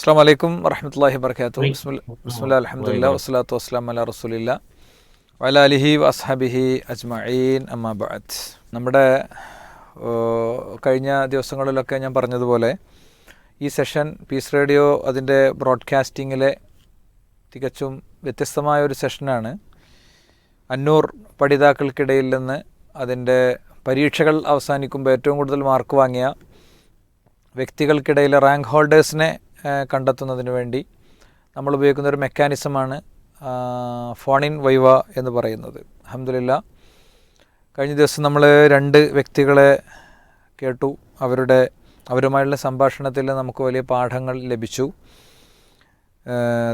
അസ്സാം വലൈക്കും വറഹമത്തല്ലാഹി വർക്കാത്തു. ബിസ്മില്ലാ അൽഹംദുലില്ലാ വലൈക്കും വസ്സലാത്തു വസ്സലാം അലാ റസൂലില്ലാ വഅലാ അലിഹി വഅസ്ഹബിഹി അജ്മഈൻ അമ്മാ ബഅദ്. നമ്മുടെ കഴിഞ്ഞ ദിവസങ്ങളിലൊക്കെ ഞാൻ പറഞ്ഞതുപോലെ ഈ സെഷൻ പീസ് റേഡിയോ അതിൻ്റെ ബ്രോഡ്കാസ്റ്റിങ്ങിലെ തികച്ചും വ്യത്യസ്തമായ ഒരു സെഷനാണ്. അന്നൂർ പഠിതാക്കൾക്കിടയിൽ നിന്ന് അതിൻ്റെ പരീക്ഷകൾ അവസാനിക്കുമ്പോൾ ഏറ്റവും കൂടുതൽ മാർക്ക് വാങ്ങിയ വ്യക്തികൾക്കിടയിലെ റാങ്ക് ഹോൾഡേഴ്സിനെ കണ്ടെത്തുന്നതിന് വേണ്ടി നമ്മൾ ഉപയോഗിക്കുന്ന ഒരു മെക്കാനിസമാണ് ഫോൺ ഇൻ വൈവ എന്ന് പറയുന്നത്. അൽഹംദുലില്ലാ, കഴിഞ്ഞ ദിവസം നമ്മൾ 2 വ്യക്തികളെ കേട്ടു. അവരുമായുള്ള സംഭാഷണത്തിൽ നമുക്ക് വലിയ പാഠങ്ങൾ ലഭിച്ചു.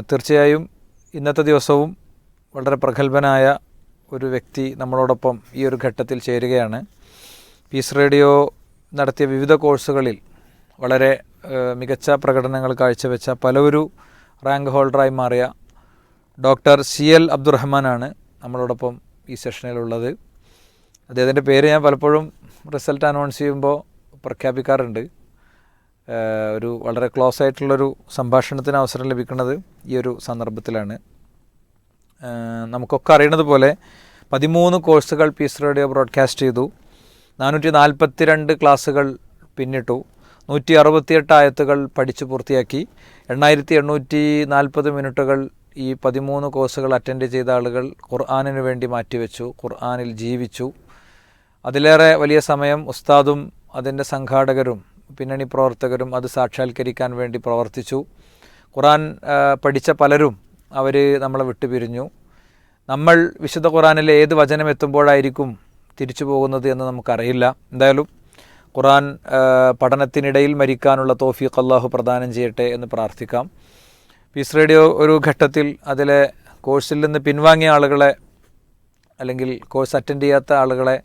തീർച്ചയായും ഇന്നത്തെ ദിവസവും വളരെ പ്രഗത്ഭനായ ഒരു വ്യക്തി നമ്മളോടൊപ്പം ഈ ഒരു ഘട്ടത്തിൽ ചേരുകയാണ്. പീസ് റേഡിയോ നടത്തിയ വിവിധ കോഴ്സുകളിൽ വളരെ മികച്ച പ്രകടനങ്ങൾ കാഴ്ചവെച്ച പലവരും റാങ്ക് ഹോൾഡറായി മാറിയ ഡോക്ടർ CL അബ്ദുറഹ്മാനാണ് നമ്മളോടൊപ്പം ഈ സെഷനിലുള്ളത്. അദ്ദേഹത്തിൻ്റെ പേര് ഞാൻ പലപ്പോഴും റിസൾട്ട് അനൗൺസ് ചെയ്യുമ്പോൾ പ്രഖ്യാപിക്കാറുണ്ട്. ഒരു വളരെ ക്ലോസ് ആയിട്ടുള്ളൊരു സംഭാഷണത്തിന് അവസരം ലഭിക്കുന്നത് ഈ ഒരു സന്ദർഭത്തിലാണ്. നമുക്കൊക്കെ അറിയുന്നത് പോലെ 13 കോഴ്സുകൾ പീസ് റേഡിയോ ബ്രോഡ്കാസ്റ്റ് ചെയ്തു. 442 ക്ലാസ്സുകൾ പിന്നിട്ടു. 168 ആയത്തുകൾ പഠിച്ചു പൂർത്തിയാക്കി. 8840 മിനിറ്റുകൾ ഈ 13 കോഴ്സുകൾ അറ്റൻഡ് ചെയ്ത ആളുകൾ ഖുർആനിന് വേണ്ടി മാറ്റിവെച്ചു, ഖുർആനിൽ ജീവിച്ചു. അതിലേറെ വലിയ സമയം ഉസ്താദും അതിൻ്റെ സംഘാടകരും പിന്നണി പ്രവർത്തകരും അത് സാക്ഷാത്കരിക്കാൻ വേണ്ടി പ്രവർത്തിച്ചു. ഖുർആൻ പഠിച്ച പലരും അവർ നമ്മളെ വിട്ടുപിരിഞ്ഞു. നമ്മൾ വിശുദ്ധ ഖുർആനിലെ ഏത് വചനം എത്തുമ്പോഴായിരിക്കും തിരിച്ചു പോകുന്നത് എന്ന് നമുക്കറിയില്ല. എന്തായാലും ഖുർആൻ പഠനത്തിനിടയിൽ മരിക്കാനുള്ള തൗഫീഖ് അല്ലാഹു പ്രദാനം ചെയ്യട്ടെ എന്ന് പ്രാർത്ഥിക്കാം. പീസ് റേഡിയോ ഒരു ഘട്ടത്തിൽ അതിലെ കോഴ്സിൽ നിന്ന് പിൻവാങ്ങിയ ആളുകളെ, അല്ലെങ്കിൽ കോഴ്സ് അറ്റൻഡ് ചെയ്യാത്ത ആളുകളെ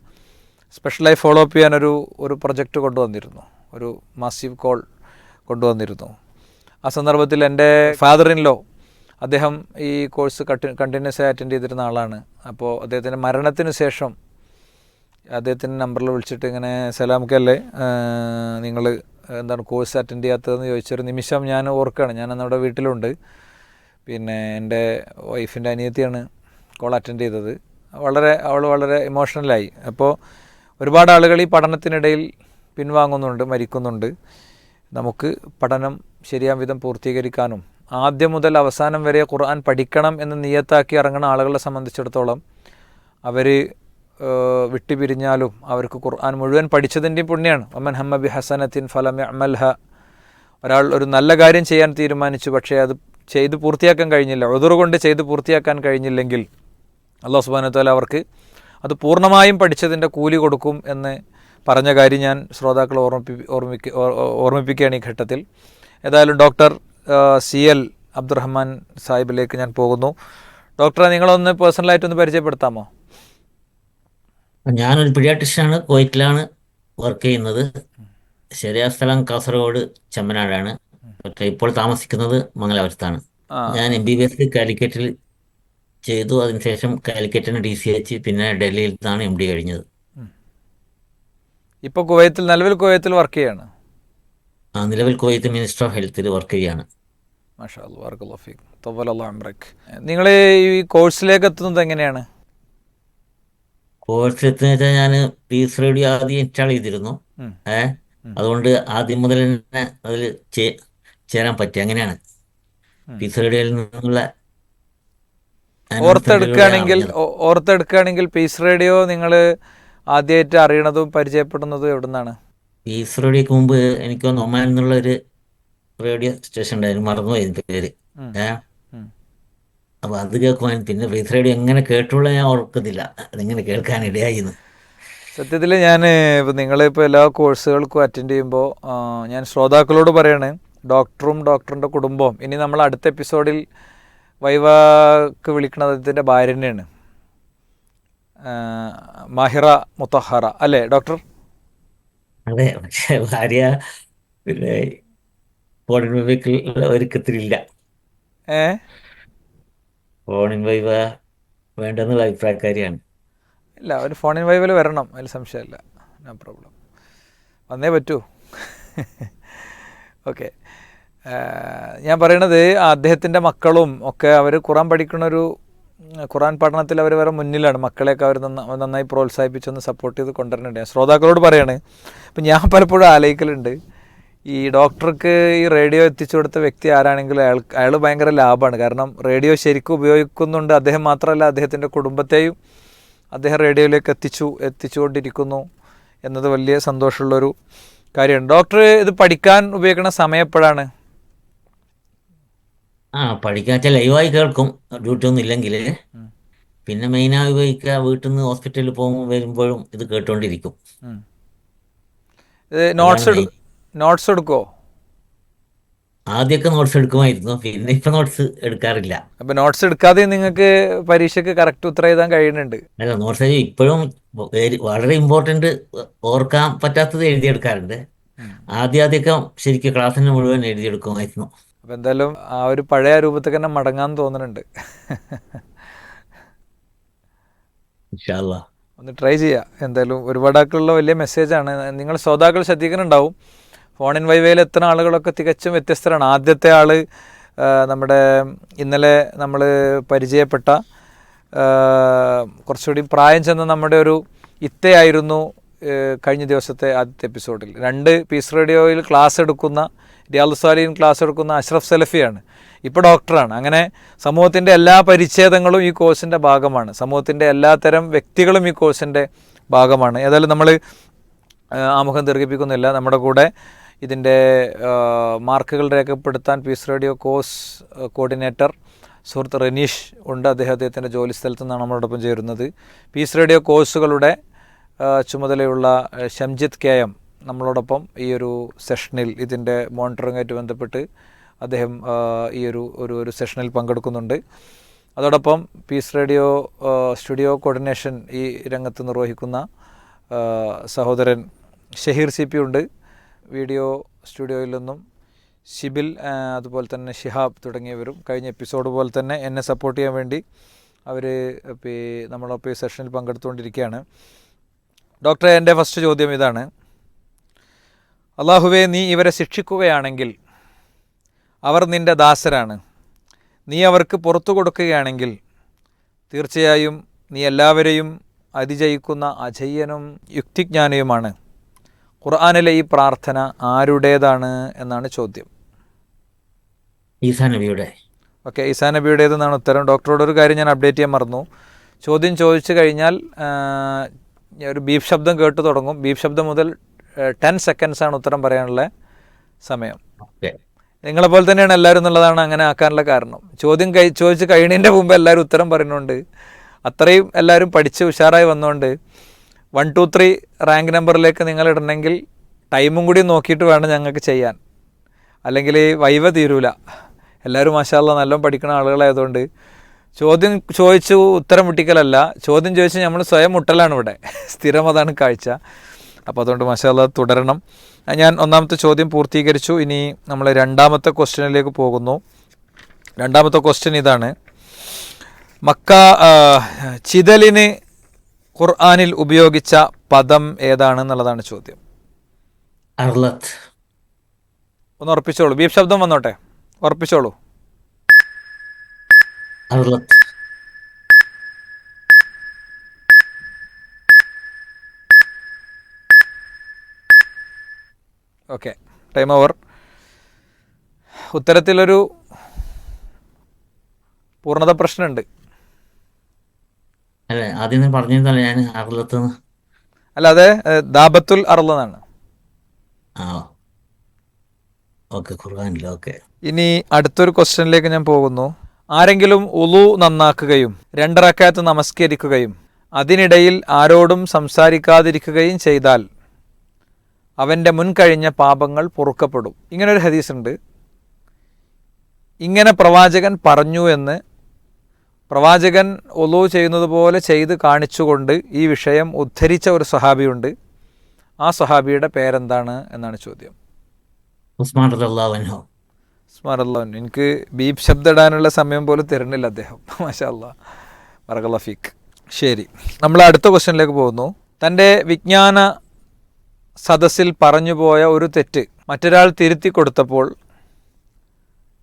സ്പെഷ്യലായി ഫോളോ അപ്പ് ചെയ്യാനൊരു പ്രൊജക്റ്റ് കൊണ്ടുവന്നിരുന്നു, ഒരു മാസീവ് കോൾ കൊണ്ടുവന്നിരുന്നു. ആ സന്ദർഭത്തിൽ എൻ്റെ ഫാദർ ഇൻ ലോ, അദ്ദേഹം ഈ കോഴ്സ് കണ്ടിന്യൂസ് ആയി അറ്റൻഡ് ചെയ്തിരുന്ന ആളാണ്. അപ്പോൾ അദ്ദേഹത്തിൻ്റെ മരണത്തിന് ശേഷം അദ്ദേഹത്തിൻ്റെ നമ്പറിൽ വിളിച്ചിട്ട് ഇങ്ങനെ, സലാമക്കല്ലേ, നിങ്ങൾ എന്താണ് കോഴ്സ് അറ്റൻഡ് ചെയ്യാത്തതെന്ന് ചോദിച്ചൊരു നിമിഷം ഞാൻ ഓർക്കുകയാണ്. ഞാൻ നമ്മുടെ വീട്ടിലുണ്ട്. പിന്നെ എൻ്റെ വൈഫിൻ്റെ അനിയത്തിയാണ് കോൾ അറ്റൻഡ് ചെയ്തത്. അവൾ വളരെ ഇമോഷണലായി. അപ്പോൾ ഒരുപാട് ആളുകൾ ഈ പഠനത്തിനിടയിൽ പിൻവാങ്ങുന്നുണ്ട്, മരിക്കുന്നുണ്ട്. നമുക്ക് പഠനം ശരിയാം വിധം പൂർത്തീകരിക്കാനും ആദ്യം മുതൽ അവസാനം വരെ ഖുർആൻ പഠിക്കണം എന്ന് നിയത്താക്കി ഇറങ്ങുന്ന ആളുകളെ സംബന്ധിച്ചിടത്തോളം അവർ വിട്ടുപിരിഞ്ഞാലും അവർക്ക് ഖുർആൻ മുഴുവൻ പഠിച്ചതിൻ്റെയും പുണ്യമാണ്. വമൻ ഹമ്മ ബി ഹസനത്തിൻ ഫലം യഅമൽഹ, ഒരാൾ ഒരു നല്ല കാര്യം ചെയ്യാൻ തീരുമാനിച്ചു, പക്ഷേ അത് ചെയ്ത് പൂർത്തിയാക്കാൻ കഴിഞ്ഞില്ല, ഉദുറ് കൊണ്ട് ചെയ്ത് പൂർത്തിയാക്കാൻ കഴിഞ്ഞില്ലെങ്കിൽ അല്ലാഹു സുബ്ഹാനഹു വ തആല അവർക്ക് അത് പൂർണ്ണമായും പഠിച്ചതിൻ്റെ കൂലി കൊടുക്കും എന്ന് പറഞ്ഞ കാര്യം ഞാൻ ശ്രോതാക്കളെ ഓർമ്മിപ്പിക്കുകയാണ് ഈ ഘട്ടത്തിൽ. ഏതായാലും ഡോക്ടർ CL അബ്ദുറഹ്മാൻ സാഹിബിലേക്ക് ഞാൻ പോകുന്നു. ഡോക്ടറെ, നിങ്ങളൊന്ന് പേഴ്സണലായിട്ടൊന്ന് പരിചയപ്പെടുത്താമോ? ഞാനൊരു പീഡിയാട്രിഷ്യനാണ്, കുവൈറ്റിലാണ് വർക്ക് ചെയ്യുന്നത്. ശരിയായ സ്ഥലം കാസർഗോഡ് ചെമ്മനാടാണ്. പക്ഷേ ഇപ്പോൾ താമസിക്കുന്നത് മംഗലാപുരത്താണ്. ഞാൻ MBBS കാലിക്കറ്റിൽ ചെയ്തു. അതിനുശേഷം കാലിക്കറ്റിന് DCH, പിന്നെ ഡൽഹിയിൽ നിന്നാണ് MD കഴിഞ്ഞത്. ഇപ്പോൾ നിലവിൽ കുവൈത്തിൽ വർക്ക് ചെയ്യാണ്. നിലവിൽ കുവൈത്ത് മിനിസ്റ്റർ ഓഫ് ഹെൽത്തിൽ വർക്ക് ചെയ്യാണ്. മാഷാ അല്ലാഹ്, ബറക്കല്ലാഹു ഫീക്, തവ്വലല്ലാഹു അംറക്. നിങ്ങൾ ഈ കോഴ്സിലേക്ക് എത്തുന്നത് എങ്ങനെയാണ്? കോഴ്സ് എത്തുന്ന വെച്ചാൽ ഞാൻ പീസ് റേഡിയോ ആദ്യം ഇൻസ്റ്റാൾ ചെയ്തിരുന്നു. അതുകൊണ്ട് ആദ്യം മുതൽ തന്നെ അതിൽ ചേരാൻ പറ്റി. അങ്ങനെയാണ് പീസ് റേഡിയോയിൽ നിന്നുള്ള ഓർത്തെടുക്കുകയാണെങ്കിൽ പീസ് റേഡിയോ നിങ്ങൾ ആദ്യമായിട്ട് അറിയണതും പരിചയപ്പെടുന്നതും എവിടെ നിന്നാണ്? പീസ് റേഡിയോക്ക് മുമ്പ് എനിക്ക് തോന്നുന്നു ഒമാനിൽ നിന്നുള്ള ഒരു റേഡിയോ സ്റ്റേഷൻ ഉണ്ടായിരുന്നു, മറന്നുപോയി അതിൻ്റെ പേര്. അപ്പോൾ അത് കേൾക്കുവാൻ, പിന്നെ പീസ് റേഡിയോ എങ്ങനെ കേട്ടുള്ള ഞാൻ ഓർക്കുന്നില്ല, അതെങ്ങനെ കേൾക്കാനിടയായിരുന്നു. സത്യത്തിൽ ഇപ്പോൾ നിങ്ങളിപ്പോൾ എല്ലാ കോഴ്സുകൾക്കും അറ്റൻഡ് ചെയ്യുമ്പോൾ ഞാൻ ശ്രോതാക്കളോട് പറയാണ്, ഡോക്ടറിൻ്റെ കുടുംബവും. ഇനി നമ്മൾ അടുത്ത എപ്പിസോഡിൽ വൈവാക്ക് വിളിക്കുന്നത് അദ്ദേഹത്തിൻ്റെ ഭാര്യ തന്നെയാണ്, മാഹിറ മുത്തഹറ, അല്ലേ ഡോക്ടർ? അതെ, പക്ഷേ ഭാര്യ പിന്നെ ഫോണിൻ വൈവയ്ക്ക് ഒരുക്കത്തിലില്ല. ഫോണിൻ വൈവ വേണ്ടെന്നുള്ള അഭിപ്രായക്കാരിയാണ്. ഇല്ല, ഒരു ഫോണിൻ വൈവിൽ വരണം, അതിൽ സംശയമില്ല. നോ പ്രോബ്ലം, വന്നേ പറ്റൂ. ഓക്കെ. ഞാൻ പറയണത് അദ്ദേഹത്തിൻ്റെ മക്കളും ഒക്കെ അവർ ഖുറാൻ പഠിക്കണൊരു ഖുറാൻ പഠനത്തിൽ അവർ വരെ മുന്നിലാണ്. മക്കളെയൊക്കെ അവർ നന്നായി പ്രോത്സാഹിപ്പിച്ചൊന്ന് സപ്പോർട്ട് ചെയ്ത് കൊണ്ടുവരുന്നുണ്ട്. ഞാൻ ശ്രോതാക്കളോട് പറയാണ്, ഇപ്പം ഞാൻ പലപ്പോഴും ആലോചിക്കലുണ്ട്, ഈ ഡോക്ടർക്ക് ഈ റേഡിയോ എത്തിച്ചു കൊടുത്ത വ്യക്തി ആരാണെങ്കിലും അയാൾ ഭയങ്കര ലാഭമാണ്. കാരണം റേഡിയോ ശരിക്കും ഉപയോഗിക്കുന്നുണ്ട്. അദ്ദേഹം മാത്രമല്ല, അദ്ദേഹത്തിൻ്റെ കുടുംബത്തെയും അദ്ദേഹം റേഡിയോയിലേക്ക് എത്തിച്ചുകൊണ്ടിരിക്കുന്നു എന്നത് വലിയ സന്തോഷമുള്ളൊരു കാര്യമാണ്. ഡോക്ടർ ഇത് പഠിക്കാൻ ഉപയോഗിക്കുന്ന സമയം എപ്പോഴാണ്? പഠിക്കാൻ വെച്ചാൽ ലൈവായി കേൾക്കും, ഡ്യൂട്ടി ഒന്നും ഇല്ലെങ്കിൽ. പിന്നെ മെയിനായി ഉപയോഗിക്കുക വീട്ടിൽ നിന്ന് ഹോസ്പിറ്റലിൽ പോകുമ്പോൾ വരുമ്പോഴും ഇത് കേട്ടുകൊണ്ടിരിക്കും. ഇത് അതാണ് മെയിൻ. നോട്ട്സ് എടുക്കുമോ? ആദ്യമൊക്കെ നോട്ട്സ് എടുക്കുമായിരുന്നു, പിന്നെ ഇപ്പം നോട്ട്സ് എടുക്കാറില്ല. അപ്പോൾ നോട്ട്സ് എടുക്കാതെ നിങ്ങൾക്ക് പരീക്ഷയ്ക്ക് കറക്റ്റ് ഉത്തരം എഴുതാൻ കഴിയുന്നുണ്ട്? അല്ല, നോട്ട്സ് ഇപ്പോഴും വളരെ ഇമ്പോർട്ടൻ്റ് ഓർക്കാൻ പറ്റാത്തത് എഴുതിയെടുക്കാറുണ്ട്. ആദ്യമൊക്കെ ശരിക്കും ക്ലാസ്സിന് മുഴുവൻ എഴുതിയെടുക്കുമായിരുന്നു. അപ്പോൾ എന്തായാലും ആ ഒരു പഴയ രൂപത്തിൽ തന്നെ മടങ്ങാൻ തോന്നുന്നുണ്ട്. ഇൻഷാ അല്ലാ. ഒന്ന് ട്രൈ ചെയ്യുക. എന്തായാലും ഒരുപാടാക്കുള്ള വലിയ മെസ്സേജാണ്. നിങ്ങൾ ശ്രോതാക്കൾ ശ്രദ്ധിക്കുന്നുണ്ടാവും, ഫോൺ ഇൻ വൈവയിൽ എത്തുന്ന ആളുകളൊക്കെ തികച്ചും വ്യത്യസ്തരാണ്. ആദ്യത്തെ ആൾ നമ്മുടെ ഇന്നലെ നമ്മൾ പരിചയപ്പെട്ട കുറച്ചുകൂടി പ്രായം ചെന്ന നമ്മുടെ ഒരു ഇത്തയായിരുന്നു കഴിഞ്ഞ ദിവസത്തെ ആദ്യത്തെ എപ്പിസോഡിൽ. 2 പീസ് റേഡിയോയിൽ ക്ലാസ് എടുക്കുന്ന, റിയാദുസ് സ്വാലിഹീൻ ക്ലാസ് എടുക്കുന്ന അഷ്റഫ് സലഫിയാണ്. ഇപ്പോൾ ഡോക്ടറാണ്. അങ്ങനെ സമൂഹത്തിൻ്റെ എല്ലാ പരിച്ഛേദങ്ങളും ഈ കോഴ്സിൻ്റെ ഭാഗമാണ്. സമൂഹത്തിൻ്റെ എല്ലാത്തരം വ്യക്തികളും ഈ കോഴ്സിൻ്റെ ഭാഗമാണ്. ഏതായാലും നമ്മൾ ആമുഖം ദീർഘിപ്പിക്കുന്നില്ല. നമ്മുടെ കൂടെ ഇതിൻ്റെ മാർക്കുകൾ രേഖപ്പെടുത്താൻ പീസ് റേഡിയോ കോഴ്സ് കോർഡിനേറ്റർ സുഹൃത്ത് റനീഷ് ഉണ്ട്. അദ്ദേഹത്തിൻ്റെ ജോലി സ്ഥലത്ത് നിന്നാണ് നമ്മളോടൊപ്പം ചേരുന്നത്. പീസ് റേഡിയോ കോഴ്സുകളുടെ ചുമതലയുള്ള ഷംജിത്ത് KM നമ്മളോടൊപ്പം ഈ ഒരു സെഷനിൽ ഇതിൻ്റെ മോണിറ്ററിങ്ങായിട്ട് ബന്ധപ്പെട്ട് അദ്ദേഹം ഈ ഒരു സെഷനിൽ പങ്കെടുക്കുന്നുണ്ട്. അതോടൊപ്പം പീസ് റേഡിയോ സ്റ്റുഡിയോ കോർഡിനേഷൻ ഈ രംഗത്ത് നിർവഹിക്കുന്ന സഹോദരൻ ഷഹീർ CP ഉണ്ട്. വീഡിയോ സ്റ്റുഡിയോയിൽ നിന്നും ഷിബിൽ, അതുപോലെ തന്നെ ഷിഹാബ് തുടങ്ങിയവരും കഴിഞ്ഞ എപ്പിസോഡ് പോലെ തന്നെ എന്നെ സപ്പോർട്ട് ചെയ്യാൻ വേണ്ടി അവർ നമ്മളൊപ്പം ഈ സെഷനിൽ പങ്കെടുത്തുകൊണ്ടിരിക്കുകയാണ്. ഡോക്ടറെ, എൻ്റെ ഫസ്റ്റ് ചോദ്യം ഇതാണ്. അള്ളാഹുവേ, നീ ഇവരെ ശിക്ഷിക്കുകയാണെങ്കിൽ അവർ നിൻ്റെ ദാസരാണ്. നീ അവർക്ക് പുറത്തു കൊടുക്കുകയാണെങ്കിൽ തീർച്ചയായും നീ എല്ലാവരെയും അതിജയിക്കുന്ന അജയ്യനും യുക്തിജ്ഞാനിയുമാണ്. ഖുർആനിലെ ഈ പ്രാർത്ഥന ആരുടേതാണ് എന്നാണ് ചോദ്യം. ഈസാ നബിയുടെ. ഓക്കെ, ഈസാ നബിയുടേതെന്നാണ് ഉത്തരം. ഡോക്ടറോട് ഒരു കാര്യം ഞാൻ അപ്ഡേറ്റ് ചെയ്യാൻ മറന്നു. ചോദ്യം ചോദിച്ചു കഴിഞ്ഞാൽ ഒരു ബീപ്പ് ശബ്ദം കേട്ടു തുടങ്ങും. ബീപ്പ് ശബ്ദം മുതൽ 10 സെക്കൻഡ്സാണ് ഉത്തരം പറയാനുള്ള സമയം. നിങ്ങളെപ്പോലെ തന്നെയാണ് എല്ലാവരും എന്നുള്ളതാണ് അങ്ങനെ ആക്കാനുള്ള കാരണം. ചോദ്യം ചോദിച്ച് കഴിയുന്നതിൻ്റെ മുമ്പ് എല്ലാവരും ഉത്തരം പറയുന്നുണ്ട്. അത്രയും എല്ലാവരും പഠിച്ച് ഉഷാറായി വന്നുകൊണ്ട് 1, 2, 3 റാങ്ക് നമ്പറിലേക്ക് നിങ്ങൾ ഇടണമെങ്കിൽ ടൈമും കൂടി നോക്കിയിട്ട് വേണം ഞങ്ങൾക്ക് ചെയ്യാൻ, അല്ലെങ്കിൽ വൈവ തീരൂല. എല്ലാവരും മാഷാ അല്ലാഹ് നല്ലോണം പഠിക്കുന്ന ആളുകളായതുകൊണ്ട് ചോദ്യം ചോദിച്ചു ഉത്തരം മുട്ടിക്കലല്ല, ചോദ്യം ചോദിച്ച് നമ്മൾ സ്വയം മുട്ടലാണ് ഇവിടെ സ്ഥിരം, അതാണ് കാഴ്ച. അപ്പോൾ അതുകൊണ്ട് മാഷാ അല്ലാഹ് തുടരണം. ഞാൻ ഒന്നാമത്തെ ചോദ്യം പൂർത്തീകരിച്ചു. ഇനി നമ്മൾ രണ്ടാമത്തെ ക്വസ്റ്റ്യനിലേക്ക് പോകുന്നു. രണ്ടാമത്തെ ക്വസ്റ്റ്യൻ ഇതാണ്. ചിതലിന് ഖുർആനിൽ ഉപയോഗിച്ച പദം ഏതാണ് എന്നുള്ളതാണ് ചോദ്യം. അർലത്ത്. ഒന്ന് ഉറപ്പിച്ചോളൂ, ബീപ്പ് ശബ്ദം വന്നോട്ടെ, ഉറപ്പിച്ചോളൂ. അർലത്ത്. Okay, time over. ഉത്തരത്തിലൊരു പൂർണ്ണത പ്രശ്നമുണ്ട്. അല്ലേ, ആദ്യം പറഞ്ഞിരുന്നല്ലേ ഞാൻ അർലത്ത്. അല്ലാതെ ദാബത്തുൽ അർളെന്നാണ്. ഓക്കെ, ഖുർആനിൽ. ഓക്കെ, ഇനി അടുത്തൊരു ക്വസ്റ്റ്യനിലേക്ക് ഞാൻ പോകുന്നു. ആരെങ്കിലും ഉളു നന്നാക്കുകയും 2 റക്അത്ത് നമസ്കരിക്കുകയും അതിനിടയിൽ ആരോടും സംസാരിക്കാതിരിക്കുകയും ചെയ്താൽ അവൻ്റെ മുൻകഴിഞ്ഞ പാപങ്ങൾ പൊറുക്കപ്പെടും. ഇങ്ങനൊരു ഹദീസുണ്ട്. ഇങ്ങനെ പ്രവാചകൻ പറഞ്ഞു എന്ന് പ്രവാചകൻ ഉളു ചെയ്യുന്നത് പോലെ ചെയ്ത് കാണിച്ചുകൊണ്ട് ഈ വിഷയം ഉദ്ധരിച്ച ഒരു സ്വഹാബിയുണ്ട്. ആ സ്വഹാബിയുടെ പേരെന്താണ് എന്നാണ് ചോദ്യം. ഉസ്മാൻ റളിയല്ലാഹു അൻഹു. ഉസ്മാൻ റളിയല്ലാഹു അൻഹു. എനിക്ക് ബീപ്പ് ശബ്ദം ഇടാനുള്ള സമയം പോലും തരുന്നില്ല അദ്ദേഹം. മാഷാ അല്ലാഹ്, ബറകല്ലാഹു ഫീക്ക്. ശരി, നമ്മൾ അടുത്ത ക്വസ്റ്റ്യനിലേക്ക് പോകുന്നു. തൻ്റെ വിജ്ഞാന സദസ്സിൽ പറഞ്ഞുപോയ ഒരു തെറ്റ് മറ്റൊരാൾ തിരുത്തി കൊടുത്തപ്പോൾ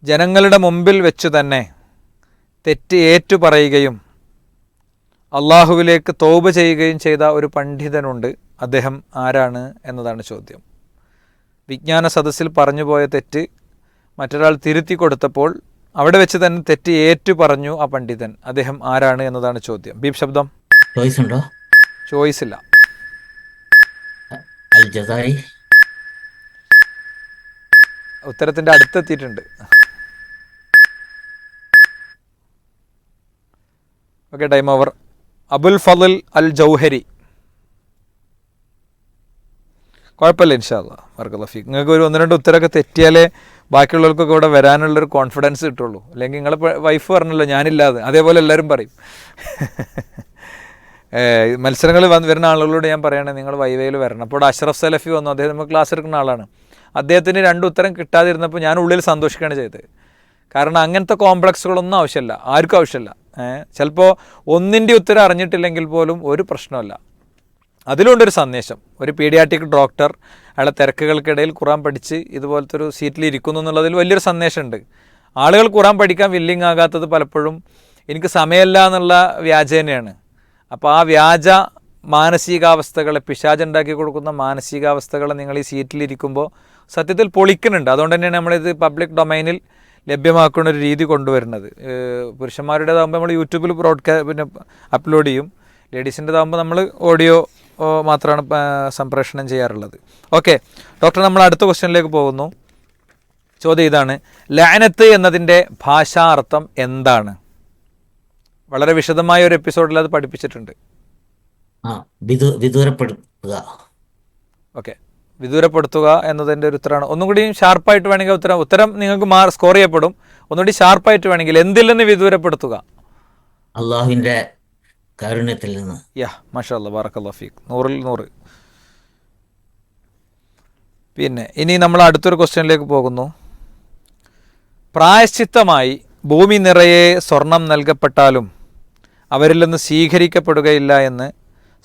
ജനങ്ങളുടെ മുമ്പിൽ വെച്ചു തന്നെ തെറ്റ് ഏറ്റുപറയുകയും അള്ളാഹുവിലേക്ക് തൗബ ചെയ്യുകയും ചെയ്ത ഒരു പണ്ഡിതനുണ്ട്. അദ്ദേഹം ആരാണ് എന്നതാണ് ചോദ്യം. വിജ്ഞാന സദസ്സിൽ പറഞ്ഞുപോയ തെറ്റ് മറ്റൊരാൾ തിരുത്തി കൊടുത്തപ്പോൾ അവിടെ വെച്ച് തന്നെ തെറ്റ് ഏറ്റു പറഞ്ഞു ആ പണ്ഡിതൻ. അദ്ദേഹം ആരാണ് എന്നതാണ് ചോദ്യം. ബീപ് ശബ്ദം. ചോയ്സ് ഉണ്ടോ? ചോയ്സ് ഇല്ല. Al Jazari. ഉത്തരത്തിൻ്റെ അടുത്തെത്തിയിട്ടുണ്ട്. Okay, time over. അബുൽ ഫضൽ അൽ ജൗഹരി. കുഴപ്പമില്ല, ഇൻഷാ അല്ലാഹ്. ബറക്കല്ലാഹു ഫീക്ക്. നിങ്ങൾക്ക് ഒരു 1-2 ഉത്തരമൊക്കെ തെറ്റിയാലേ ബാക്കിയുള്ളവർക്കൊക്കെ ഇവിടെ വരാനുള്ളൊരു കോൺഫിഡൻസ് കിട്ടുള്ളൂ. അല്ലെങ്കിൽ നിങ്ങളെ വൈഫ് പറഞ്ഞല്ലോ ഞാനില്ലാതെ, അതേപോലെ എല്ലാവരും പറയും. മത്സരങ്ങൾ വരുന്ന ആളുകളോട് ഞാൻ പറയണേ നിങ്ങൾ വൈവയിൽ വരണം. അപ്പോൾ അഷ്റഫ് സലഫി വന്നു, അദ്ദേഹം നമ്മൾ ക്ലാസ് എടുക്കുന്ന ആളാണ്. അദ്ദേഹത്തിന് 2 ഉത്തരം കിട്ടാതിരുന്നപ്പോൾ ഞാൻ ഉള്ളിൽ സന്തോഷിക്കുകയാണ് ചെയ്തത്. കാരണം അങ്ങനത്തെ കോംപ്ലക്സുകളൊന്നും ആവശ്യമില്ല, ആർക്കും ആവശ്യമില്ല. ചിലപ്പോൾ ഒന്നിൻ്റെ ഉത്തരം അറിഞ്ഞിട്ടില്ലെങ്കിൽ പോലും ഒരു പ്രശ്നമല്ല. അതിലുണ്ടൊരു സന്ദേശം. ഒരു പീഡിയാട്രിക് ഡോക്ടർ അയാളെ തിരക്കുകൾക്കിടയിൽ ഖുറാൻ പഠിച്ച് ഇതുപോലത്തെ ഒരു സീറ്റിൽ ഇരിക്കുന്നു എന്നുള്ളതിൽ വലിയൊരു സന്ദേശമുണ്ട്. ആളുകൾ ഖുറാൻ പഠിക്കാൻ വില്ലിങ് ആകാത്തത് പലപ്പോഴും എനിക്ക് സമയമല്ല എന്നുള്ള വ്യാജേനയാണ്. അപ്പോൾ ആ വ്യാജ മാനസികാവസ്ഥകളെ, പിശാചുണ്ടാക്കി കൊടുക്കുന്ന മാനസികാവസ്ഥകളെ നിങ്ങൾ ഈ സീറ്റിലിരിക്കുമ്പോൾ സത്യത്തിൽ പൊളിക്കുന്നുണ്ട്. അതുകൊണ്ട് തന്നെയാണ് നമ്മളിത് പബ്ലിക് ഡൊമൈനിൽ ലഭ്യമാക്കുന്ന ഒരു രീതി കൊണ്ടുവരുന്നത്. പുരുഷന്മാരുടേതാകുമ്പോൾ നമ്മൾ യൂട്യൂബിൽ പിന്നെ അപ്ലോഡ് ചെയ്യും. ലേഡീസിൻ്റെതാകുമ്പോൾ നമ്മൾ ഓഡിയോ മാത്രമാണ് സംപ്രേഷണം ചെയ്യാറുള്ളത്. ഓക്കെ ഡോക്ടർ, നമ്മൾ അടുത്ത ക്വസ്റ്റ്യനിലേക്ക് പോകുന്നു. ചോദ്യം ഇതാണ്: ലഅനത്ത് എന്നതിൻ്റെ ഭാഷാ അർത്ഥം എന്താണ്? വളരെ വിശദമായ ഒരു എപ്പിസോഡിൽ അത് പഠിപ്പിച്ചിട്ടുണ്ട്. വിദൂരപ്പെടുത്തുക. ഓക്കെ, വിദൂരപ്പെടുത്തുക എന്നതിൻ്റെ ഒരു ഉത്തരമാണ്. ഒന്നും കൂടി ഷാർപ്പായിട്ട് വേണമെങ്കിൽ ഉത്തരം നിങ്ങൾക്ക് സ്കോർ ചെയ്യപ്പെടും. ഒന്നുകൂടി ഷാർപ്പായിട്ട് വേണമെങ്കിൽ എന്തിൽ നിന്ന് വിദൂരപ്പെടുത്തുക? അള്ളാഹുവിൻ്റെ കാരുണ്യത്തിൽ നിന്ന്. മാഷാ അല്ലാഹ്, ബറക്കല്ലാഹു ഫീക്ക്. 100ൽ 100. പിന്നെ ഇനി നമ്മൾ അടുത്തൊരു ക്വസ്റ്റ്യനിലേക്ക് പോകുന്നു. പ്രായശ്ചിത്തമായി ഭൂമി നിറയെ സ്വർണം നൽകപ്പെട്ടാലും അവരിൽ നിന്ന് സ്വീകരിക്കപ്പെടുകയില്ല എന്ന്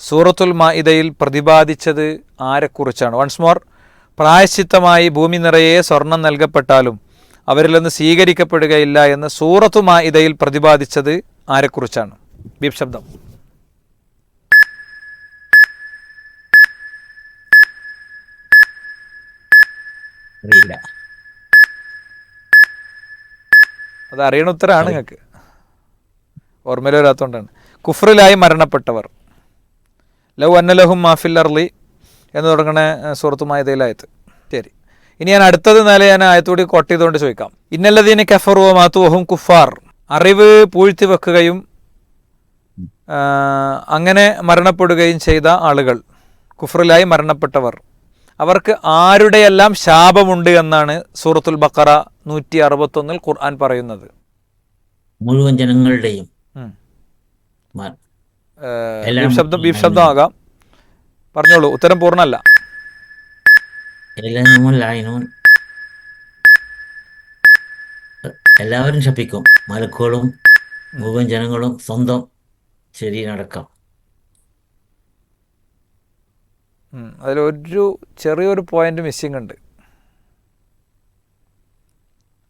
സൂറത്തുൽ മാഇദയിൽ പ്രതിപാദിച്ചത് ആരെക്കുറിച്ചാണ്? Once more. പ്രായശ്ചിത്തമായി ഭൂമി നിറയെ സ്വർണം നൽകപ്പെട്ടാലും അവരിൽ നിന്ന് സ്വീകരിക്കപ്പെടുകയില്ല എന്ന് സൂറത്തു മാഇദയിൽ പ്രതിപാദിച്ചത് ആരെക്കുറിച്ചാണ്? ബീപ് ശബ്ദം. അത് അറിയണ ഉത്തരമാണ് നിങ്ങൾക്ക്, ഓർമ്മയിൽ വരാത്തതുകൊണ്ടാണ്. കുഫ്റിലായി മരണപ്പെട്ടവർ. ലൗ അന്നലഹും മാഫിൽ അർളി എന്ന് തുടങ്ങണ സൂറത്തു മാഇദയിലായത്. ശരി, ഇനി ഞാൻ അടുത്തത് ഞാൻ ആയത്തുകൂടി കോട്ട് ചെയ്തുകൊണ്ട് ചോദിക്കാം. ഇന്നല്ലദീന കഫറു വമാതുവഹും കുഫാർ. അറിവ് പൂഴ്ത്തി വെക്കുകയും അങ്ങനെ മരണപ്പെടുകയും ചെയ്ത ആളുകൾ, കുഫ്റിലായി മരണപ്പെട്ടവർ, അവർക്ക് ആരുടെയെല്ലാം ശാപമുണ്ട് എന്നാണ് സൂറത്തുൽ ബഖറ 161 ഖുർആൻ പറയുന്നത്? മുഴുവൻ ജനങ്ങളുടെയും. ബീപ് ശബ്ദമാകാം, പറഞ്ഞോളൂ. ഉത്തരം പൂർണ്ണമല്ല. എല്ലാവരും ശപിക്കും, മലക്കുകളും മുഴുവൻ ജനങ്ങളും, സ്വന്തം ശരീരമടക്കം. അതിലൊരു ചെറിയൊരു പോയിന്റ് മിസ്സിങ് ഉണ്ട്.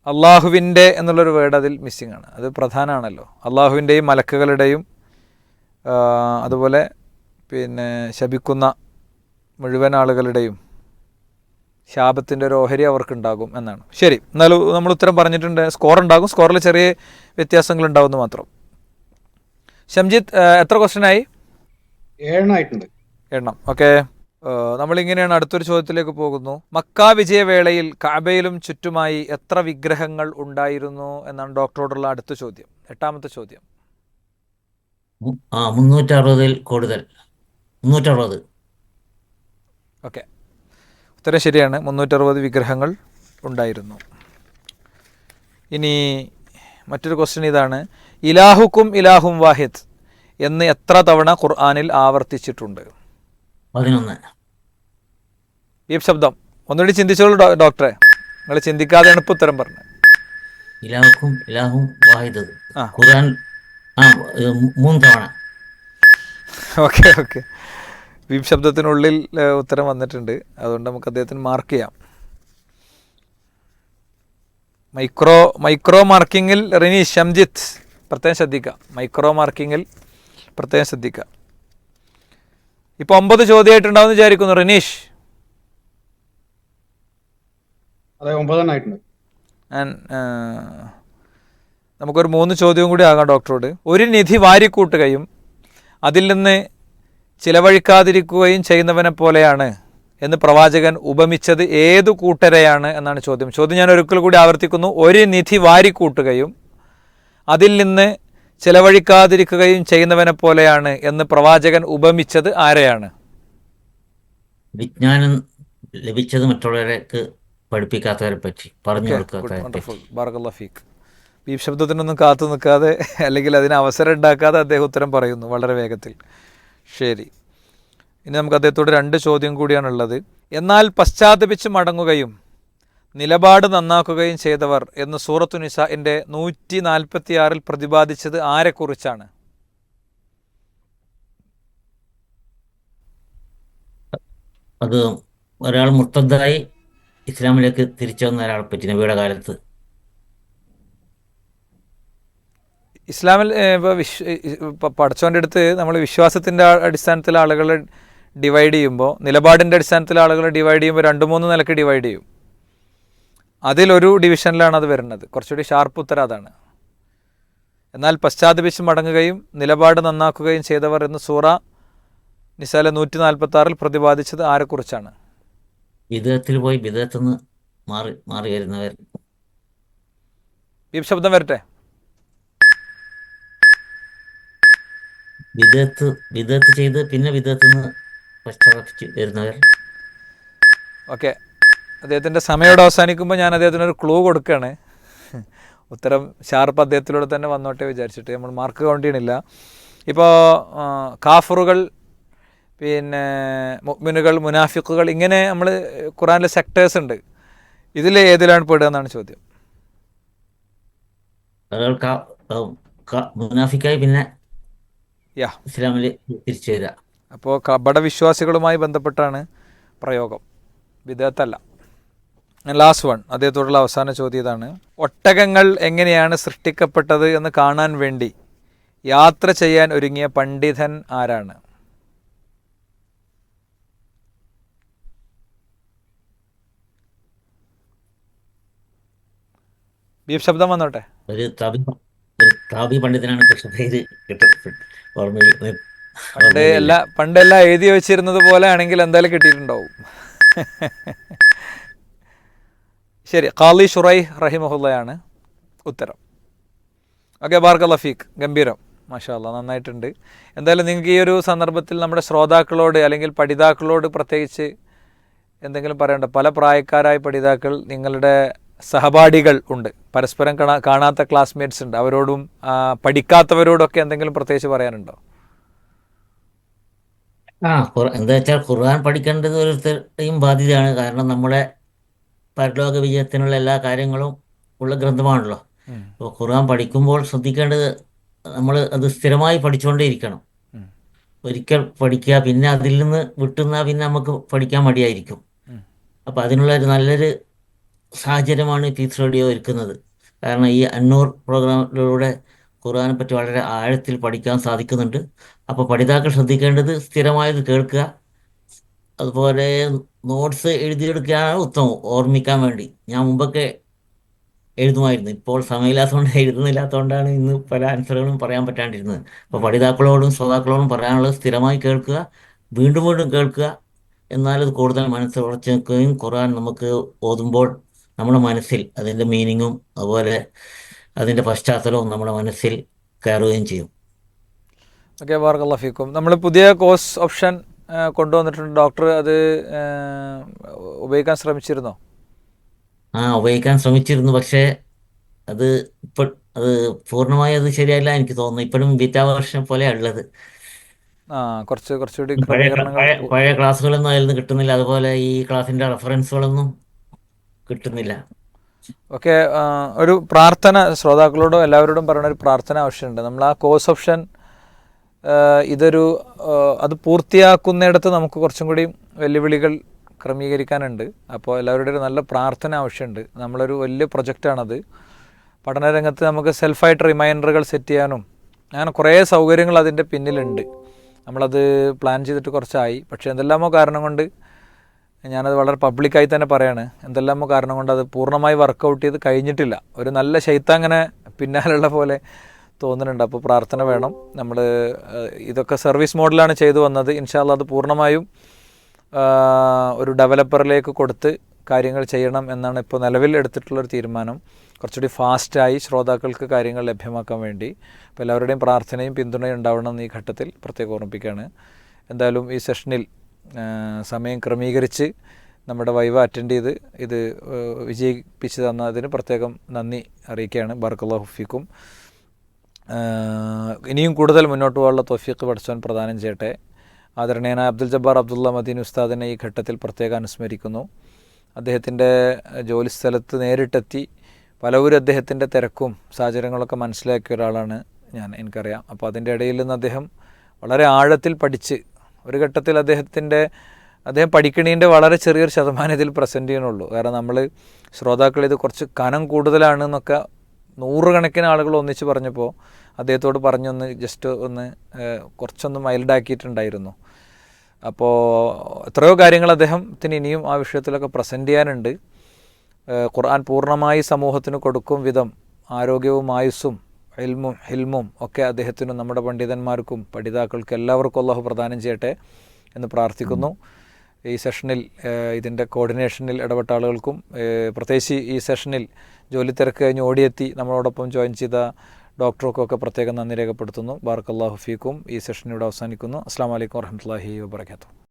അള്ളാഹുവിൻ്റെ എന്നുള്ളൊരു വേർഡ് അതിൽ മിസ്സിങ് ആണ്. അത് പ്രധാനമാണല്ലോ. അള്ളാഹുവിൻ്റെയും മലക്കുകളുടെയും അതുപോലെ പിന്നെ ശപിക്കുന്ന മുഴുവൻ ആളുകളുടെയും ശാപത്തിൻ്റെ ഒരു ഓഹരി അവർക്കുണ്ടാകും എന്നാണ്. ശരി, എന്നാലും നമ്മൾ ഉത്തരം പറഞ്ഞിട്ടുണ്ട്. സ്കോർ ഉണ്ടാകും, സ്കോറിൽ ചെറിയ വ്യത്യാസങ്ങൾ ഉണ്ടാവുമെന്ന് മാത്രം. ഷംജിത്ത്, എത്ര ക്വസ്റ്റ്യനായി? 7 ആയിട്ടുണ്ട്. 8. ഓക്കെ, നമ്മളിങ്ങനെയാണ് അടുത്തൊരു ചോദ്യത്തിലേക്ക് പോകുന്നു. മക്ക വിജയവേളയിൽ കഅബയിലും ചുറ്റുമായി എത്ര വിഗ്രഹങ്ങൾ ഉണ്ടായിരുന്നു എന്നാണ് ഡോക്ടറോടുള്ള അടുത്ത ചോദ്യം, 8ാമത്തെ ചോദ്യം. 360 കൂടുതൽ. 360. ഓക്കെ, ഉത്തരം ശരിയാണ്. 360 വിഗ്രഹങ്ങൾ ഉണ്ടായിരുന്നു. ഇനി മറ്റൊരു ക്വസ്റ്റ്യൻ ഇതാണ്: ഇലാഹുക്കും ഇലാഹും വാഹിദ് എന്ന് എത്ര തവണ ഖുർആനിൽ ആവർത്തിച്ചിട്ടുണ്ട്? 11. ഈ ശബ്ദം ഒന്നുകൂടി ചിന്തിച്ചോളൂ ഡോക്ടറെ, നിങ്ങൾ ചിന്തിക്കാതെയാണ് ഇപ്പോൾ ഉത്തരം പറഞ്ഞത്. ഇലാഹുക്കും ഇലാഹും വാഹിദ് ഖുർആൻ 3 തവണ. ഓക്കെ ഓക്കെ, ബീപ് ശബ്ദത്തിനുള്ളിൽ ഉത്തരം വന്നിട്ടുണ്ട്. അതുകൊണ്ട് നമുക്ക് അദ്ദേഹത്തിന് മാർക്ക് ചെയ്യാം. മൈക്രോ മാർക്കിങ്ങിൽ റിനീഷ് ഷംജിത്ത് പ്രത്യേകം ശ്രദ്ധിക്കുക. മൈക്രോ മാർക്കിങ്ങിൽ പ്രത്യേകം ശ്രദ്ധിക്കുക. ഇപ്പോൾ 9 ചോദ്യമായിട്ടുണ്ടാവും വിചാരിക്കുന്നു. റിനീഷ്, അതെ 9 ആയിട്ടുണ്ട്. നമുക്കൊരു 3 ചോദ്യവും കൂടി ആകാം ഡോക്ടറോട്. ഒരു നിധി വാരിക്കൂട്ടുകയും അതിൽ നിന്ന് ചിലവഴിക്കാതിരിക്കുകയും ചെയ്യുന്നവനെ പോലെയാണ് എന്ന് പ്രവാചകൻ ഉപമിച്ചത് ഏതു കൂട്ടരെയാണ് എന്നാണ് ചോദ്യം. ഞാൻ ഒരിക്കൽ കൂടി ആവർത്തിക്കുന്നു. ഒരു നിധി വാരിക്കൂട്ടുകയും അതിൽ നിന്ന് ചിലവഴിക്കാതിരിക്കുകയും ചെയ്യുന്നവനെ പോലെയാണ് എന്ന് പ്രവാചകൻ ഉപമിച്ചത് ആരെയാണ്? വിജ്ഞാനം ലഭിച്ചത് മറ്റുള്ളവർക്ക് പഠിപ്പിക്കാത്തവരെ പറ്റി, പറഞ്ഞു കൊടുക്കാത്തവരെ വണ്ടർഫുൾ, ബാറക്കല്ലാഹു ഫീക്ക്. ഈ ശബ്ദത്തിനൊന്നും കാത്തു നിൽക്കാതെ അല്ലെങ്കിൽ അതിന് അവസരം ഉണ്ടാക്കാതെ അദ്ദേഹം ഉത്തരം പറയുന്നു വളരെ വേഗത്തിൽ. ശരി, ഇനി നമുക്ക് അദ്ദേഹത്തോട് 2 ചോദ്യം കൂടിയാണുള്ളത്. എന്നാൽ പശ്ചാത്തപിച്ച് മടങ്ങുകയും നിലപാട് നന്നാക്കുകയും ചെയ്തവർ എന്ന് സൂറത്തു നിസാഇൻ്റെ 146 പ്രതിപാദിച്ചത് ആരെക്കുറിച്ചാണ്? അത് ഒരാൾ മുർത്തദ്ദായി ഇസ്ലാമിലേക്ക് തിരിച്ചു വന്ന ഒരാളെ പറ്റി നബിയുടെ കാലത്ത്. ഇസ്ലാമിൽ ഇപ്പോൾ പഠിച്ചവൻ്റെ അടുത്ത് നമ്മൾ വിശ്വാസത്തിൻ്റെ അടിസ്ഥാനത്തിൽ ആളുകളെ ഡിവൈഡ് ചെയ്യുമ്പോൾ, നിലപാടിൻ്റെ അടിസ്ഥാനത്തിൽ ആളുകളെ ഡിവൈഡ് ചെയ്യുമ്പോൾ 2-3 നിലക്ക് ഡിവൈഡ് ചെയ്യും. അതിലൊരു ഡിവിഷനിലാണ് അത് വരുന്നത്. കുറച്ചുകൂടി ഷാർപ്പ് ഉത്തരം അതാണ്. എന്നാൽ പശ്ചാത്തപിച്ച് മടങ്ങുകയും നിലപാട് നന്നാക്കുകയും ചെയ്തവർ എന്ന് സൂറ നിസായിലെ 146 പ്രതിപാദിച്ചത് ആരെക്കുറിച്ചാണ്? വിദേഹത്തിൽ പോയി വിദേഹത്തുനിന്ന് മാറി വരുന്നവർ. ഈ ശബ്ദം വരട്ടെ. വിദേഹത്ത് ചെയ്ത് പിന്നെ വിദേഹത്തുനിന്ന് പശ്ചാത്തപിച്ച് വരുന്നവർ. ഓക്കെ, അദ്ദേഹത്തിൻ്റെ സമയോടെ അവസാനിക്കുമ്പോൾ ഞാൻ അദ്ദേഹത്തിനൊരു ക്ലൂ കൊടുക്കുകയാണ്. ഉത്തരം ഷാർപ്പ് അദ്ദേഹത്തിലൂടെ തന്നെ വന്നോട്ടെ വിചാരിച്ചിട്ട് നമ്മൾ മാർക്ക് കൗണ്ട് ചെയ്യണില്ല. ഇപ്പോൾ കാഫറുകൾ, പിന്നെ മുഅ്മിനുകൾ, മുനാഫിക്കുകൾ, ഇങ്ങനെ നമ്മൾ ഖുറാനിലെ സെക്ടേഴ്സ് ഉണ്ട്. ഇതിൽ ഏതിലാണ് പെടുക എന്നാണ് ചോദ്യം. മുനാഫിക്കായി പിന്നെ ഇസ്ലാമിൽ തിരിച്ചു വരിക. അപ്പോൾ കപടവിശ്വാസികളുമായി ബന്ധപ്പെട്ടാണ് പ്രയോഗം, വിദഗ്ധല്ല. ലാസ്റ്റ് വൺ, അദ്ദേഹത്തോടുള്ള അവസാന ചോദ്യം ഇതാണ്. ഒട്ടകങ്ങൾ എങ്ങനെയാണ് സൃഷ്ടിക്കപ്പെട്ടത് എന്ന് കാണാൻ വേണ്ടി യാത്ര ചെയ്യാൻ ഒരുങ്ങിയ പണ്ഡിതൻ ആരാണ്? ബീഫ് ശബ്ദം വന്നോട്ടെ. ഒരു താബി പണ്ഡിതനാണ്, പക്ഷെ പേര് ഓർമ്മയിൽ. പണ്ടെല്ലാം എഴുതി വെച്ചിരുന്നത് പോലെ ആണെങ്കിൽ എന്തായാലും കിട്ടിയിട്ടുണ്ടാവും. ശരി, ഖാലി ഷുറൈ റഹിമഹുല്ലയാണ് ഉത്തരം. ഓക്കെ, ബാറക്കല്ലാഹു ഫീക്ക്, ഗംഭീരം, മാഷാ അല്ലാഹ്, നന്നായിട്ടുണ്ട്. എന്തായാലും നിങ്ങൾക്ക് ഈ ഒരു സന്ദർഭത്തിൽ നമ്മുടെ ശ്രോതാക്കളോട് അല്ലെങ്കിൽ പഠിതാക്കളോട് പ്രത്യേകിച്ച് എന്തെങ്കിലും പറയണ്ട? പല പ്രായക്കാരായ പഠിതാക്കൾ, നിങ്ങളുടെ സഹപാഠികൾ ഉണ്ട്, പരസ്പരം കാണാത്ത ക്ലാസ്മേറ്റ്സ് ഉണ്ട്. അവരോടും പഠിക്കാത്തവരോടൊക്കെ എന്തെങ്കിലും പ്രത്യേകിച്ച് പറയാനുണ്ടോ? എന്താ വെച്ചാൽ ഖുർആൻ പഠിക്കേണ്ടത് ഓരോരുത്തരുടെയും ബാധ്യതയാണ്. കാരണം നമ്മുടെ പരലോക വിജയത്തിനുള്ള എല്ലാ കാര്യങ്ങളും ഉള്ള ഗ്രന്ഥമാണല്ലോ. അപ്പോൾ ഖുർആൻ പഠിക്കുമ്പോൾ ശ്രദ്ധിക്കേണ്ടത്, നമ്മൾ അത് സ്ഥിരമായി പഠിച്ചുകൊണ്ടേയിരിക്കണം. ഒരിക്കൽ പഠിക്കുക, പിന്നെ അതിൽ നിന്ന് വിട്ടുന്നാൽ പിന്നെ നമുക്ക് പഠിക്കാൻ മടിയായിരിക്കും. അപ്പോൾ അതിനുള്ള ഒരു നല്ലൊരു സാഹചര്യമാണ് പീസ് റേഡിയോ ഒരുക്കുന്നത്. കാരണം ഈ അന്നൂർ പ്രോഗ്രാമിലൂടെ ഖുർആനെ പറ്റി വളരെ ആഴത്തിൽ പഠിക്കാൻ സാധിക്കുന്നുണ്ട്. അപ്പോൾ പഠിതാക്കൾ ശ്രദ്ധിക്കേണ്ടത് സ്ഥിരമായത് കേൾക്കുക, അതുപോലെ നോട്ട്സ് എഴുതിയെടുക്കുകയാണ് ഉത്തമം, ഓർമ്മിക്കാൻ വേണ്ടി. ഞാൻ മുമ്പൊക്കെ എഴുതുമായിരുന്നു, ഇപ്പോൾ സമയമില്ലാത്തതുകൊണ്ട് എഴുതുന്നില്ലാത്തതുകൊണ്ടാണ് ഇന്ന് പല ആൻസറുകളും പറയാൻ പറ്റാണ്ടിരുന്നത്. അപ്പോൾ പഠിതാക്കളോടും ശ്രോതാക്കളോടും പറയാനുള്ളത് സ്ഥിരമായി കേൾക്കുക, വീണ്ടും വീണ്ടും കേൾക്കുക. എന്നാലത് കൂടുതൽ മനസ്സിൽ ഉറച്ചു നിൽക്കുകയും ഖുർആൻ നമുക്ക് ഓതുമ്പോൾ നമ്മുടെ മനസ്സിൽ അതിൻ്റെ മീനിങ്ങും അതുപോലെ അതിൻ്റെ പശ്ചാത്തലവും നമ്മുടെ മനസ്സിൽ കയറുകയും ചെയ്യും. ഓക്കെ, ബാറക്കല്ലാഹു ഫീക്കും. നമ്മൾ പുതിയ കോഴ്സ് ഓപ്ഷൻ കൊണ്ടുവന്നിട്ടുണ്ട് ഡോക്ടർ, അത് ഉപയോഗിക്കാൻ ശ്രമിച്ചിരുന്നോ? ഉപയോഗിക്കാൻ ശ്രമിച്ചിരുന്നു, പക്ഷേ അത് പൂർണ്ണമായി അത് ശരിയല്ല എനിക്ക് തോന്നുന്നു. ഇപ്പോഴും ബീറ്റാ വേർഷൻ പോലെയാണ് ഉള്ളത്. കുറച്ചുകൂടി പഴയ ക്ലാസ്സുകളൊന്നും അതിൽ നിന്ന് കിട്ടുന്നില്ല, അതുപോലെ ഈ ക്ലാസ്സിൻ്റെ റെഫറൻസുകളൊന്നും കിട്ടുന്നില്ല. ഓക്കെ, ഒരു പ്രാർത്ഥന ശ്രോതാക്കളോടും എല്ലാവരോടും പറയുന്ന ഒരു പ്രാർത്ഥന ആവശ്യമുണ്ട്. നമ്മൾ ആ കോഴ്സ് ഓപ്ഷൻ അത് പൂർത്തിയാക്കുന്നിടത്ത് നമുക്ക് കുറച്ചും കൂടി വെല്ലുവിളികൾ ക്രമീകരിക്കാനുണ്ട്. അപ്പോൾ എല്ലാവരുടെയും ഒരു നല്ല പ്രാർത്ഥന ആവശ്യമുണ്ട്. നമ്മളൊരു വലിയ പ്രൊജക്റ്റാണത്. പഠനരംഗത്ത് നമുക്ക് സെൽഫായിട്ട് റിമൈൻഡറുകൾ സെറ്റ് ചെയ്യാനും അങ്ങനെ കുറേ സൗകര്യങ്ങൾ അതിൻ്റെ പിന്നിലുണ്ട്. നമ്മളത് പ്ലാൻ ചെയ്തിട്ട് കുറച്ചായി. പക്ഷേ എന്തെല്ലാമോ കാരണം കൊണ്ട്, ഞാനത് വളരെ പബ്ലിക്കായി തന്നെ പറയാണ്, എന്തെല്ലാമോ കാരണം കൊണ്ട് അത് പൂർണ്ണമായി വർക്കൗട്ട് ചെയ്ത് കഴിഞ്ഞിട്ടില്ല. ഒരു നല്ല ശൈത്താങ്ങനെ പിന്നാലുള്ള പോലെ തോന്നുന്നുണ്ട്. അപ്പോൾ പ്രാർത്ഥന വേണം. നമ്മൾ ഇതൊക്കെ സർവീസ് മോഡലാണ് ചെയ്തു വന്നത്. ഇൻഷാ അല്ലാഹ് അത് പൂർണ്ണമായും ഒരു ഡെവലപ്പറിലേക്ക് കൊടുത്ത് കാര്യങ്ങൾ ചെയ്യണം എന്നാണ് ഇപ്പോൾ നിലവിൽ എടുത്തിട്ടുള്ളൊരു തീരുമാനം. കുറച്ചുകൂടി ഫാസ്റ്റായി ശ്രോതാക്കൾക്ക് കാര്യങ്ങൾ ലഭ്യമാക്കാൻ വേണ്ടി. അപ്പോൾ എല്ലാവരുടെയും പ്രാർത്ഥനയും പിന്തുണയും ഉണ്ടാവണം എന്ന് ഈ ഘട്ടത്തിൽ പ്രത്യേകം ഓർമ്മിപ്പിക്കുകയാണ്. എന്തായാലും ഈ സെഷനിൽ സമയം ക്രമീകരിച്ച് നമ്മുടെ വൈവ അറ്റൻഡ് ചെയ്ത് ഇത് വിജയിപ്പിച്ച് തന്നതിന് പ്രത്യേകം നന്ദി അറിയിക്കുകയാണ്. ബറക്കല്ലാഹു ഫീക്കും. ഇനിയും കൂടുതൽ മുന്നോട്ട് പോകാനുള്ള തൗഫീഖ് പഠിച്ചവൻ പ്രദാനം ചെയ്യട്ടെ. ആദരണീയനായ അബ്ദുൽ ജബ്ബാർ അബ്ദുള്ള മദീനി ഉസ്താദിനെ ഈ ഘട്ടത്തിൽ പ്രത്യേകം അനുസ്മരിക്കുന്നു. അദ്ദേഹത്തിൻ്റെ ജോലിസ്ഥലത്ത് നേരിട്ടെത്തി പലവരും അദ്ദേഹത്തിൻ്റെ തിരക്കും സാഹചര്യങ്ങളൊക്കെ മനസ്സിലാക്കിയ ഒരാളാണ് എനിക്കറിയാം. അപ്പോൾ അതിൻ്റെ ഇടയിൽ നിന്ന് അദ്ദേഹം വളരെ ആഴത്തിൽ പഠിച്ച് ഒരു ഘട്ടത്തിൽ അദ്ദേഹം പഠിക്കണീൻ്റെ വളരെ ചെറിയൊരു ശതമാനം ഇതിൽ പ്രസൻറ്റ് ചെയ്യണുള്ളൂ. കാരണം നമ്മൾ ശ്രോതാക്കൾ ഇത് കുറച്ച് കനം കൂടുതലാണെന്നൊക്കെ നൂറുകണക്കിന് ആളുകൾ ഒന്നിച്ച് പറഞ്ഞപ്പോൾ അദ്ദേഹത്തോട് പറഞ്ഞൊന്ന് ജസ്റ്റ് കുറച്ചൊന്ന് മൈൽഡാക്കിയിട്ടുണ്ടായിരുന്നു. അപ്പോൾ എത്രയോ കാര്യങ്ങൾ അദ്ദേഹത്തിന് ഇനിയും ആ വിഷയത്തിലൊക്കെ പ്രസൻറ്റ് ചെയ്യാനുണ്ട്. ഖുർആൻ പൂർണ്ണമായി സമൂഹത്തിന് കൊടുക്കും വിധം ആരോഗ്യവും ആയുസ്സും ഹിൽമും ഒക്കെ അദ്ദേഹത്തിനും നമ്മുടെ പണ്ഡിതന്മാർക്കും പഠിതാക്കൾക്കും എല്ലാവർക്കും അല്ലാഹു പ്രദാനം ചെയ്യട്ടെ എന്ന് പ്രാർത്ഥിക്കുന്നു. ഈ സെഷനിൽ ഇതിൻ്റെ കോർഡിനേഷനിൽ ഇടപെട്ട ആളുകൾക്കും പ്രത്യേകിച്ച് ഈ സെഷനിൽ ജോലി തിരക്ക് കഴിഞ്ഞ് ഓടിയെത്തി നമ്മളോടൊപ്പം ജോയിൻ ചെയ്ത ഡോക്ടർക്കൊക്കെ പ്രത്യേകം നന്ദി രേഖപ്പെടുത്തുന്നു. ബാറക്കല്ലാഹു ഫീക്കും. ഈ സെഷൻ ഇവിടെ അവസാനിക്കുന്നു. അസ്സലാമു അലൈക്കും വറഹ്മത്തുള്ളാഹി വബറകാതുഹു.